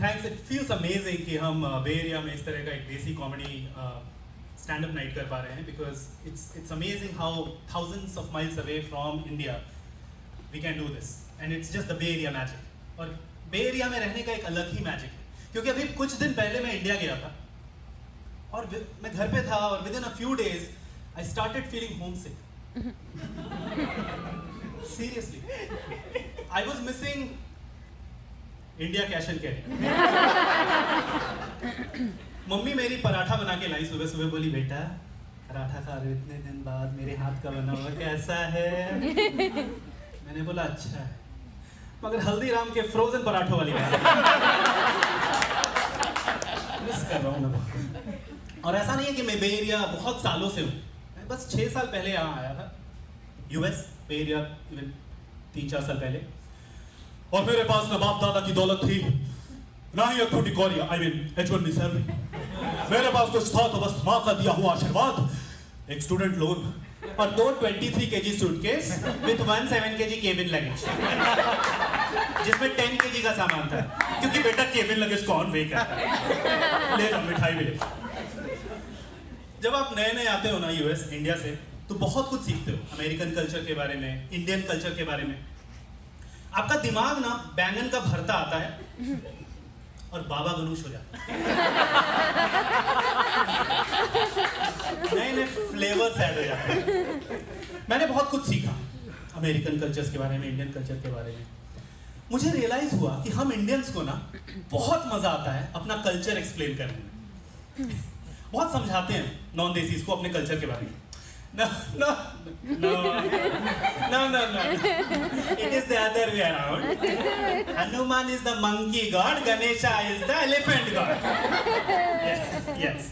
Thanks, it feels amazing कि हम बे area में इस तरह का एक देसी कॉमेडी स्टैंड अप नाइट कर पा रहे हैं, because it's amazing how thousands of miles away from India we can do this, and it's just the bay area magic. और बे एरिया में रहने का एक अलग ही मैजिक है, क्योंकि अभी कुछ दिन पहले मैं इंडिया गया था और मैं घर पे था और with in a few days I started feeling home sick. Seriously, I was missing India cash and carry. Mummy मेरी पराठा बना के लाई सुबह सुबह, बोली बेटा पराठा खा रहे इतने दिन बाद, मेरे हाथ का बना हुआ कैसा है? मैंने बोला अच्छा है, मगर हल्दीराम के फ्रोजन पराठों वाली बात मिस कर रहा हूँ मैं। और ऐसा नहीं है कि मैं बे एरिया बहुत सालों से हूँ, मैं बस 6 साल पहले यहाँ आया था, यूएस बे एरिया, 3-4 साल पहले। और मेरे पास ना बाप दादा की दौलत थी, ना ही अखरोटी कौरिया, आई मीन H1B सैलरी। मेरे पास कुछ था तो बस माँ का दिया हुआ आशीर्वाद, एक स्टूडेंट लोन और 2 23 kg suitcase with 1 7 kg cabin luggage, जिसमें 10 kg का सामान था, क्योंकि बेटा केबिन लगेज कौन वे कर ले जाओ, मिठाई भी ले। जब आप नए नए आते हो ना यूएस इंडिया से, तो बहुत कुछ सीखते हो अमेरिकन कल्चर के बारे में, इंडियन कल्चर के बारे में। आपका दिमाग ना बैंगन का भरता आता है और बाबा गणूश हो जाता है। नए नए फ्लेवर्स ऐड हो जाते हैं। मैंने बहुत कुछ सीखा अमेरिकन कल्चर्स के बारे में, इंडियन कल्चर के बारे में। मुझे रियलाइज हुआ कि हम इंडियंस को ना बहुत मजा आता है अपना कल्चर एक्सप्लेन करने में। बहुत समझाते हैं नॉन देसीज को अपने कल्चर के बारे में। No, no, no, no, no, no. It is the other way around. Hanuman is the monkey god, Ganesha is the elephant god. Yes, yes.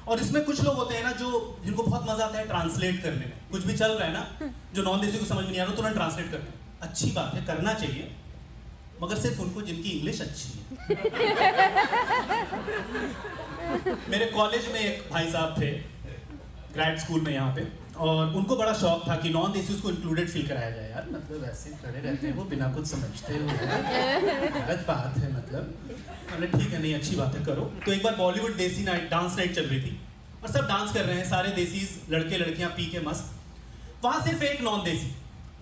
और इसमें कुछ लोग होते हैं ना जो जिनको बहुत मजा आता है ट्रांसलेट करने में। कुछ भी चल रहा है ना जो नॉन देसी को समझ में नहीं आ रहा, तुरंत ट्रांसलेट करते हैं। अच्छी बात है, करना चाहिए, मगर सिर्फ उनको जिनकी इंग्लिश अच्छी है। मेरे कॉलेज में एक भाई साहब थे, ग्रेड स्कूल में यहाँ पे, और उनको बड़ा शौक था कि नॉन देसी को इंक्लूडेड फील कराया जाए। यार मतलब ऐसे खड़े रहते हैं वो, बिना कुछ समझते हो, गलत बात है। मतलब हमने ठीक है, नहीं अच्छी बात है, करो। तो एक बार बॉलीवुड देसी नाइट, डांस नाइट चल रही थी और सब डांस कर रहे हैं, सारे देसीज, लड़के लड़कियां पी के मस्त। वहां सिर्फ एक non desi,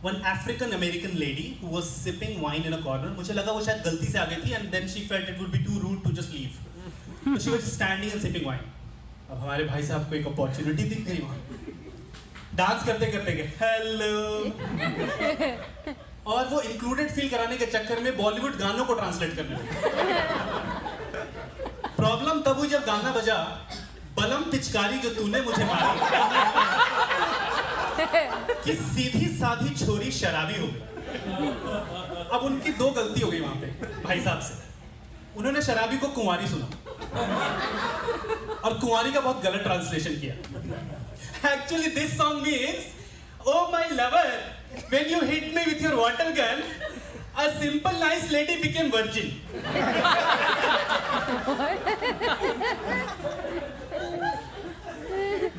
one African American lady who was sipping wine in a corner. मुझे लगा वो शायद गलती से आ गई थी, and then she felt it would be too rude to just leave, तो she was standing and sipping wine. अब हमारे भाई साहब को एक अपॉर्चुनिटी दिख गई वहां, डांस करते करते गए हेलो, और वो इंक्लूडेड फील कराने के चक्कर में बॉलीवुड गानों को ट्रांसलेट करने लगे। प्रॉब्लम तब हुई जब गाना बजा, बलम पिचकारी जो तूने मुझे मारी, कि सीधी साधी छोरी शराबी हो गई। अब उनकी 2 गलती हो गई वहां पे भाई साहब से। उन्होंने शराबी को कुंवारी सुना और कुंवारी का बहुत गलत ट्रांसलेशन किया। Actually, this song means, "Oh my lover, when you hit me with your water gun, a simple nice lady became virgin."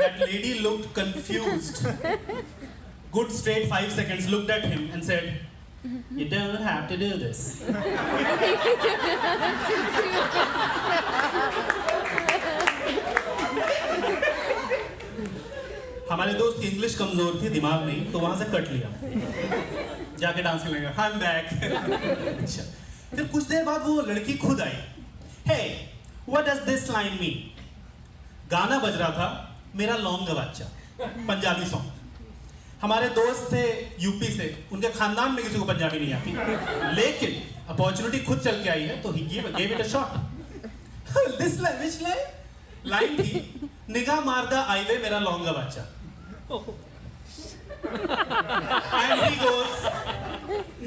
That lady looked confused. Good straight 5 seconds, looked at him and said, "You don't have to do this." हमारे दोस्त की English कमजोर थी, दिमाग नहीं, तो वहां से कट लिया, जाके डांस करने लगा, I'm back। अच्छा, फिर कुछ देर बाद वो लड़की खुद आई, Hey, what does this line mean? गाना बज रहा था मेरा लौंगा बच्चा, पंजाबी सॉन्ग। हमारे दोस्त थे यूपी से, उनके खानदान में किसी को पंजाबी नहीं आती, लेकिन अपॉर्चुनिटी खुद चल के आई है तो he gave it a shot. This line, which line? Line थी, निगाह मारदा आईवे मेरा लौंगा बच्चा। And he goes,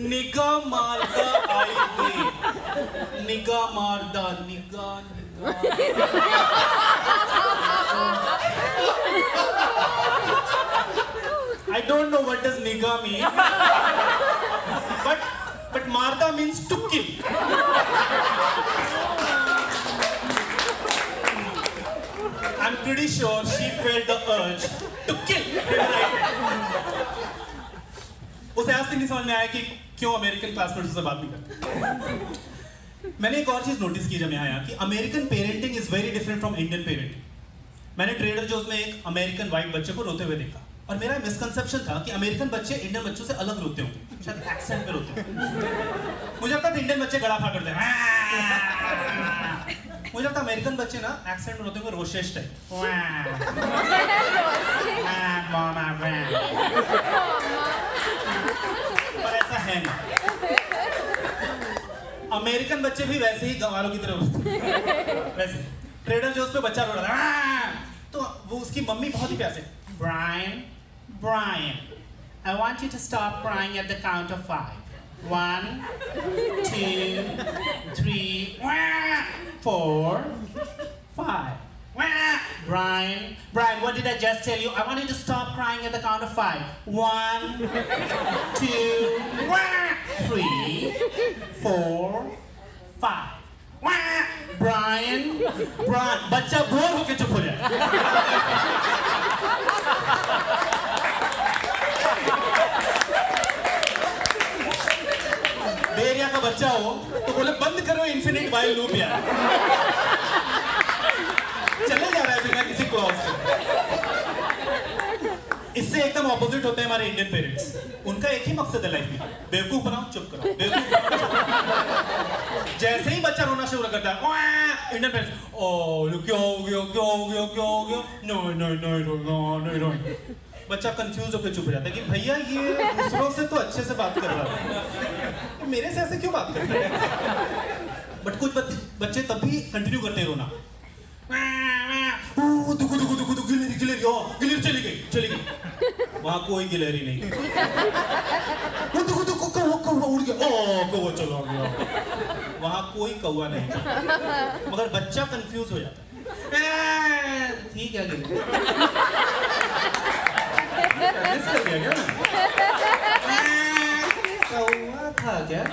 निगाह मारदा आईवे, निगाह मारदा, निगाह I don't know what does निगाह mean, but मारदा means to kill. I'm pretty sure she felt the urge to kill him right there. उसे आज तक नहीं समझ में आया कि क्यों अमेरिकन क्लासमेट्स से बात नहीं करते? मैंने एक और चीज नोटिस की जब यहाँ आया कि American parenting is very different from Indian parenting. मैंने ट्रेडर जोस में एक अमेरिकन वाइट बच्चे को रोते हुए देखा और मेरा मिसकंसेप्शन था कि अमेरिकन बच्चे इंडियन बच्चों से अलग रोते होंगे, शायद एक्सेंट में रोते होंगे। मुझे लगता था इंडियन बच्चे गला फाड़ करते हैं, मुझे लगता अमेरिकन बच्चे ना एक्सेंट में रोते होंगे, रोशेश टाइप। पर ऐसा है नहीं। अमेरिकन बच्चे भी वैसे ही गवारों की तरह रोते हैं। वैसे ट्रेडर जोस पे बच्चा रो रहा था तो वो उसकी मम्मी बहुत ही प्यार से, Brian, I want you to stop crying at the count of 5. 1, 2, 3, 4, 5. Brian, what did I just tell you? I want you to stop crying at the count of 5. 1, 2, 3, 4, 5. Brian, बच्चा बोर होके चुप हो जाए। बेरिया का बच्चा हो तो बोले बंद करो इन्फिनिट वाइल लूप यार, चले जा रहा है बिना किसी क्लॉज के। इससे एकदम ऑपोजिट होते हैं हमारे इंडियन पेरेंट्स। उनका एक ही मकसद है लाइफ में, बेवकूफ बनाओ चुप करो, बेवकूफ बनाओ चुप करो। जैसे ही बच्चा रोना शुरू करता है इंडियन पेरेंट्स, ओ क्या हो गया क्या हो गया क्या हो गया, नहीं, बच्चा कंफ्यूज होकर चुप जाता है कि भैया ये दूसरों से तो अच्छे से बात कर रहा है, मेरे से ऐसे क्यों बात कर रहे हैं? बट कुछ बच्चे तब भी कंटिन्यू करते हैं रोना, गिलहरी चली गई, वहां कोई गिलहरी नहीं, उड़ गया, कौवा चला गया, वहां कोई कौवा नहीं, मगर बच्चा कंफ्यूज हो जाता है। ठीक है कौवा था क्या,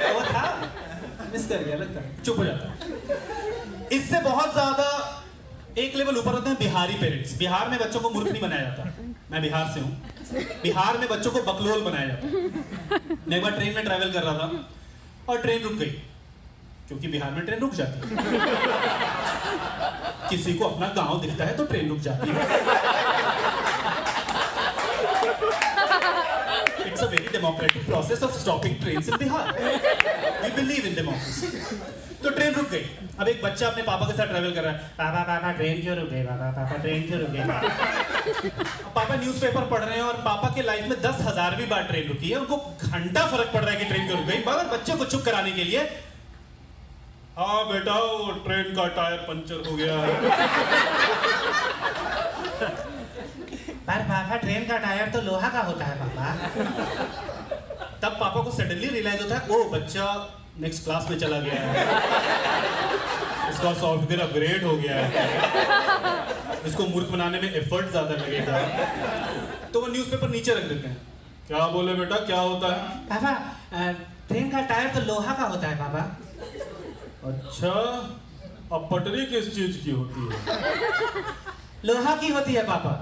कौवा था, मिस कर गया लगता है, चुप हो जाता है। इससे बहुत ज्यादा एक लेवल ऊपर होते हैं बिहारी पेरेंट्स। बिहार में बच्चों को मूर्ख नहीं बनाया जाता, मैं बिहार से हूँ। बिहार में बच्चों को बकलोल बनाया जाता है। मैं एक बार ट्रेन में ट्रैवल कर रहा था और ट्रेन रुक गई, क्योंकि बिहार में ट्रेन रुक जाती है, किसी को अपना गांव दिखता है तो ट्रेन रुक जाती है। It's a very democratic process of stopping trains in Bihar. We believe in democracy. तो ट्रेन रुक गई। अब एक बच्चा अपने पापा के साथ ट्रैवल कर रहा है, पापा ट्रेन क्यों रुक गई, पापा ट्रेन क्यों रुक गई। पापा न्यूज़पेपर पढ़ रहे हैं और पापा के लाइफ में 10,000वीं बार ट्रेन रुकी है, उनको घंटा फर्क पड़ रहा है कि ट्रेन क्यों रुक गई, मगर बच्चे को चुप कराने के लिए, हाँ बेटा वो ट्रेन का टायर पंचर हो गया। पर पापा ट्रेन का टायर तो लोहा का होता है पापा। तब पापा को सडनली रियलाइज होता है, ओ बच्चा नेक्स्ट क्लास में चला गया है, इसका सॉफ्टवेयर अपग्रेड हो गया है, इसको मूर्ख बनाने में एफर्ट ज्यादा लगेगा। तो वो न्यूज़पेपर नीचे रख देते हैं। क्या बोले बेटा, क्या होता है? पापा ट्रेन का टायर तो लोहा का होता है पापा। अच्छा, अब पटरी किस चीज की होती है? लोहा की होती है पापा।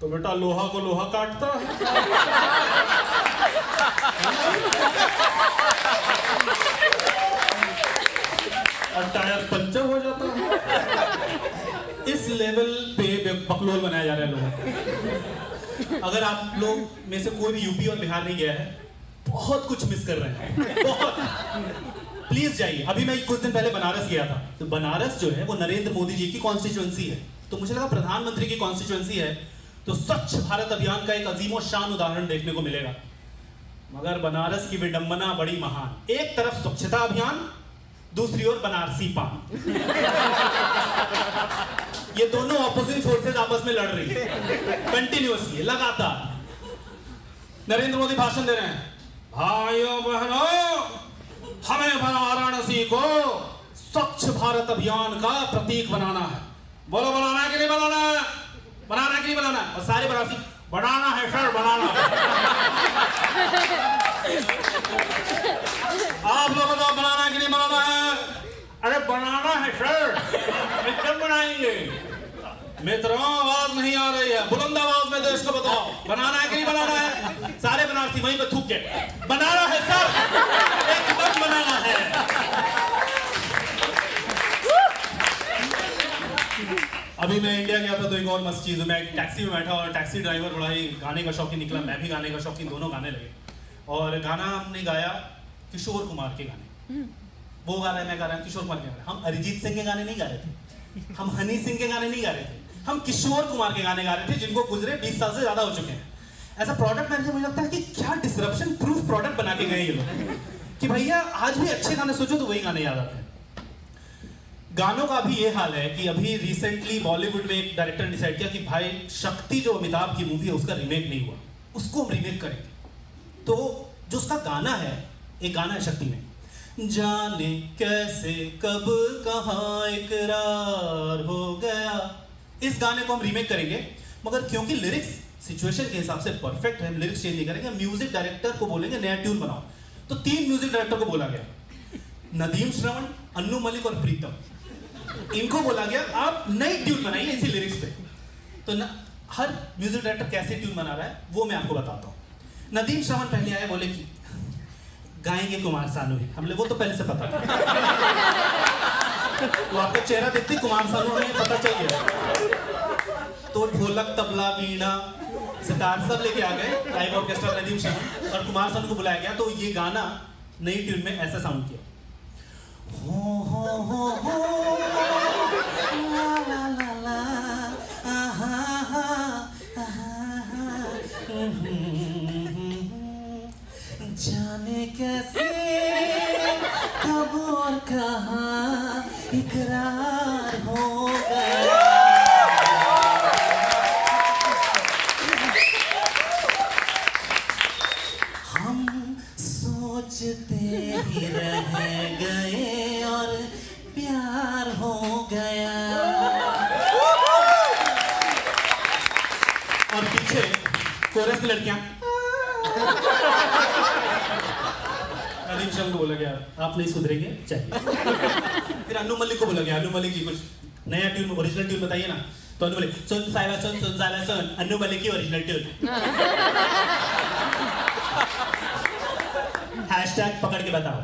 तो बेटा लोहा को लोहा काटता है। और टायर पंचर हो जाता है। इस लेवल पे बकलोल बनाया जा रहा है लोगों। अगर आप लोग में से कोई भी यूपी और बिहार नहीं गया है, बहुत कुछ मिस कर रहे हैं, बहुत। प्लीज जाइए। अभी मैं कुछ दिन पहले बनारस गया था, तो बनारस जो है वो नरेंद्र मोदी जी की कॉन्स्टिट्यूएंसी है, तो मुझे लगा प्रधानमंत्री की कॉन्स्टिट्यूएंसी है तो स्वच्छ भारत अभियान का एक अजीमो शान उदाहरण देखने को मिलेगा। मगर बनारस की विडंबना बड़ी महान। एक तरफ स्वच्छता अभियान, दूसरी ओर बनारसी पान। ये दोनों ऑपोजिट फोर्सेस आपस में लड़ रही है कंटिन्यूअसली, लगातार। नरेंद्र मोदी भाषण दे रहे हैं, भाइयों बहनों, हमें वाराणसी को स्वच्छ भारत अभियान का प्रतीक बनाना है। बोलो बनाना है कि नहीं बनाना है? बनाना है कि नहीं बनाना है? और सारे बनारसी, बनाना है सर, बनाना है। आप लोगों को बनाना है कि नहीं बनाना है? अरे बनाना है सर, कब बनाएंगे? मित्रों आवाज नहीं आ रही है, बुलंद आवाज में देश को बताओ, बनाना है कि नहीं बनाना है? सारे बनारसी वहीं पे थूक के बनाना है सर, एकदम बनाना है। अभी मैं इंडिया गया था तो एक और मस्त चीज, मैं एक टैक्सी में बैठा और टैक्सी ड्राइवर बड़ा ही गाने का शौकीन निकला, मैं भी गाने का शौकीन, दोनों गाने लगे और गाना हमने गाया किशोर कुमार के गाने। वो गा रहा है, मैं गा रहा हूँ किशोर कुमार के गाने। हम अरिजीत सिंह के गाने नहीं गा रहे थे, हम हनी सिंह के गाने नहीं गा रहे थे, हम किशोर कुमार के गाने गा रहे थे जिनको गुजरे 20 साल से ज्यादा हो चुके हैं। ऐसा प्रोडक्ट मैनेजर मुझे लगता है कि क्या डिसरप्शन प्रूफ प्रोडक्ट बना के गए ये लोग कि भैया आज भी अच्छे गाने सोचो तो वही गाने याद आते हैं। गानों का भी ये हाल है कि अभी रिसेंटली बॉलीवुड में एक डायरेक्टर ने डिसाइड किया कि भाई शक्ति जो अमिताभ की मूवी है उसका रीमेक नहीं हुआ, उसको हम रीमेक करेंगे। तो जो उसका गाना है, एक गाना है शक्ति में, जाने कैसे कब कहाँ इकरार हो गया, इस गाने को हम रीमेक करेंगे। मगर क्योंकि लिरिक्स सिचुएशन के हिसाब से परफेक्ट है, हम लिरिक्स चेंज नहीं करेंगे, म्यूजिक डायरेक्टर को बोलेंगे नया ट्यून बनाओ। तो 3 म्यूजिक डायरेक्टर को बोला गया, नदीम श्रवण, अन्नू मलिक और प्रीतम, इनको बोला गया आप नई ट्यून बनाइए इसी लिरिक्स पे। तो हर म्यूजिक डायरेक्टर कैसे ट्यून बना रहा है वो मैं आपको बताता हूँ। नदीम श्रवण पहले आए, बोले कि गाएंगे कुमार सानू ही, हमने वो तो पहले से पता था। तो आपका चेहरा देखते कुमार सानू हमें पता चल गया। तो ढोलक, तबला, वीणा, सितार सब लेके आ गए लाइव ऑर्केस्ट्रा नदीम श्रवण, और कुमार सानू को बुलाया गया। तो ये गाना नई ट्यून में ऐसा साउंड किया, हो ला ला ला ला, जाने कैसे कब और कहाँ इकरार हो गया। हम सोचते ही रह गए और प्यार हो गया। और पीछे कोरस की लड़कियां, नदीम श्रवण को बोला गया आप नहीं सुधरेंगे चाहिए। फिर अन्नू मलिक को बोला गया, अन्नू मलिक जी कुछ नया ट्यून, ओरिजिनल ट्यून बताइए ना। तो अन्नू मलिक सुन साहिबा सुन साहिबा सुन, अन्नू मलिक की ओरिजिनल ट्यून। हैशटैग पकड़ के बताओ।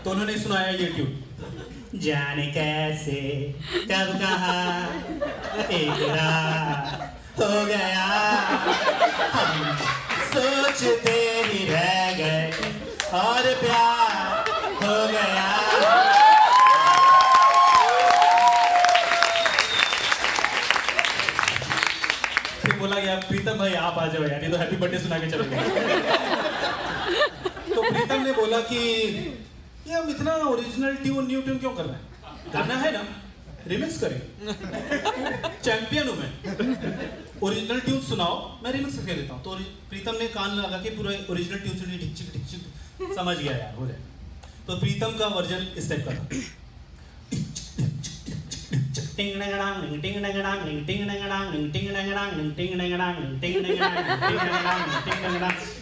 तो उन्होंने सुनाया ये ट्यून, जाने कैसे कब कहाँ इकरार हो गया, हम सोचते ही रह गए और प्यार हो गया। फिर बोला गया प्रीतम भाई आप आ जाओ यार, ये तो हैप्पी बर्थडे सुना के चले गए। तो प्रीतम ने बोला कि ये हम इतना ओरिजिनल ट्यून न्यू ट्यून क्यों कर रहे हैं, गाना है ना रिमिक्स करें, चैंपियन हूं मैं, ओरिजिनल ट्यून सुनाओ मैं रिमिक्स करके देता हूं। तो प्रीतम ने कान लगा के पूरा ओरिजिनल ट्यून सुनी, ढिक चिक समझ गया यार हो जाए। तो प्रीतम का वर्जन इस टाइप का था,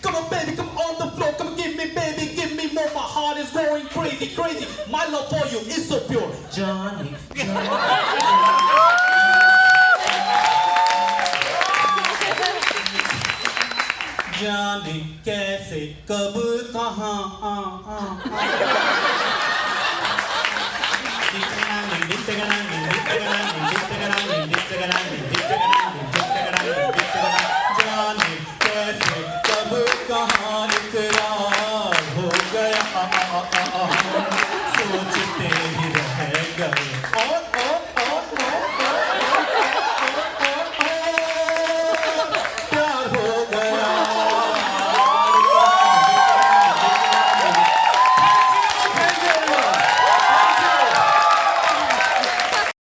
come on baby, come on the floor, come give me baby, give me more, my heart is going crazy, crazy, my love for you is so pure, Johnny, जाने कैसे कब कहाँ जाने कैसे कब कहाँ इकरार हो गया, सोचते ही रह गए